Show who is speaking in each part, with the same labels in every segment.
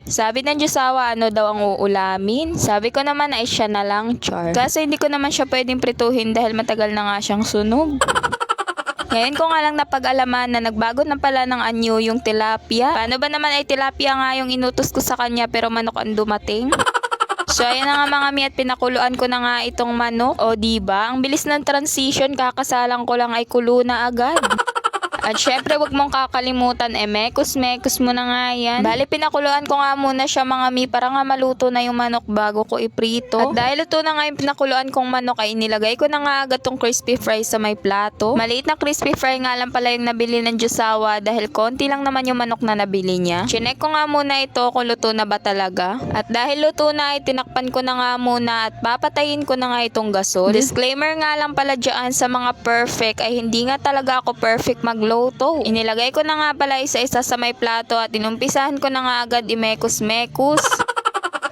Speaker 1: Sabi ng Diyosawa, ano daw ang uulamin? Sabi ko naman ay siya na lang, char. Kasi hindi ko naman siya pwedeng prituhin dahil matagal na nga siyang sunog. Ngayon ko nga lang napag-alaman na nagbago na pala ng anyo yung tilapia. Paano ba naman ay tilapia nga yung inutos ko sa kanya pero manok ang dumating? So ayan na nga mga mi at pinakuluan ko na nga itong manok. O diba, ang bilis ng transition, kakasalang ko lang ay kulo na agad. At syempre wag mong kakalimutan mekos-mekos mo na nga yan. Bali pinakuluan ko nga muna siya mga mi para nga maluto na yung manok bago ko iprito. At dahil luto na nga yung pinakuluan kong manok ay nilagay ko na nga agad tong crispy fry sa may plato. Maliit na crispy fry nga lang pala yung nabili ng Diyosawa dahil konti lang naman yung manok na nabili niya. Chinek ko nga muna ito kung luto na ba talaga. At dahil luto na ay tinakpan ko na nga muna at papatayin ko na nga itong gasol. Disclaimer nga lang pala dyan sa mga perfect ay hindi nga talaga ako perfect magluto. Inilagay ko na nga pala isa-isa sa may plato at inumpisahan ko na nga agad imekos-mekos.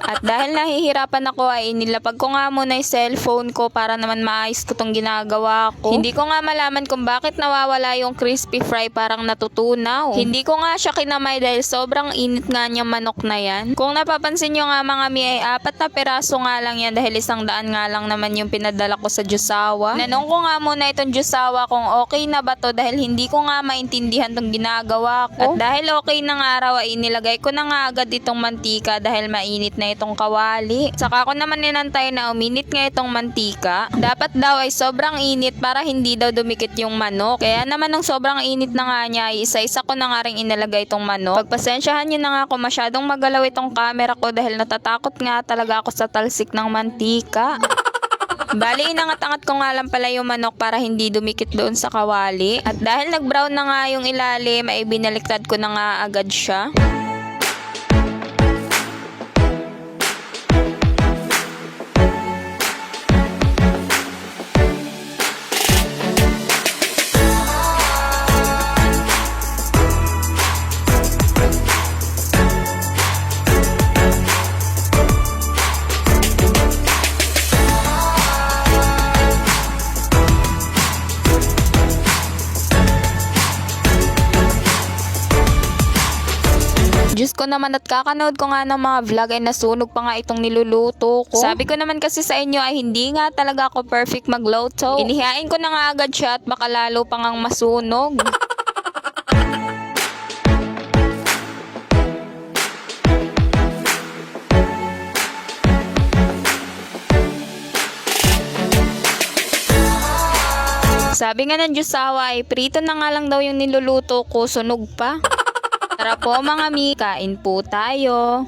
Speaker 1: At dahil nahihirapan ako ay inilapag ko nga muna yung cellphone ko para naman maayos ko tong ginagawa ko. Hindi ko nga malaman kung bakit nawawala yung crispy fry, parang natutunaw. Hindi ko nga siya kinamay dahil sobrang init nga niyang manok na yan. Kung napapansin nyo nga mga mi ay 4 na peraso nga lang yan dahil 100 nga lang naman yung pinadala ko sa Diyosawa. Nanong ko nga muna itong Diyosawa kung okay na ba to dahil hindi ko nga maintindihan tong ginagawa ko. At dahil okay na nga araw ay inilagay ko na nga agad itong mantika dahil mainit na itong kawali. Saka ko naman ninantay na uminit nga itong mantika. Dapat daw ay sobrang init para hindi daw dumikit yung manok. Kaya naman nung sobrang init na nga niya ay isa-isa ko na nga rin inilagay itong manok. Pagpasensyahan nyo na nga kung masyadong magalaw itong camera ko dahil natatakot nga talaga ako sa talsik ng mantika. Bali, inangat-angat ko nga lang pala yung manok para hindi dumikit doon sa kawali. At dahil nag-brown na nga yung ilalim ay binaliktad ko na nga agad siya. Diyos ko naman at kakanood ko nga ng mga vlog ay nasunog pa nga itong niluluto ko. Sabi ko naman kasi sa inyo ay hindi nga talaga ako perfect magluto. Inihain ko na nga agad siya at baka lalo pa ngang masunog. Sabi nga ng Diyosawa ay prito na nga lang daw yung niluluto ko, sunog pa. Tara po mga mi, kain po tayo.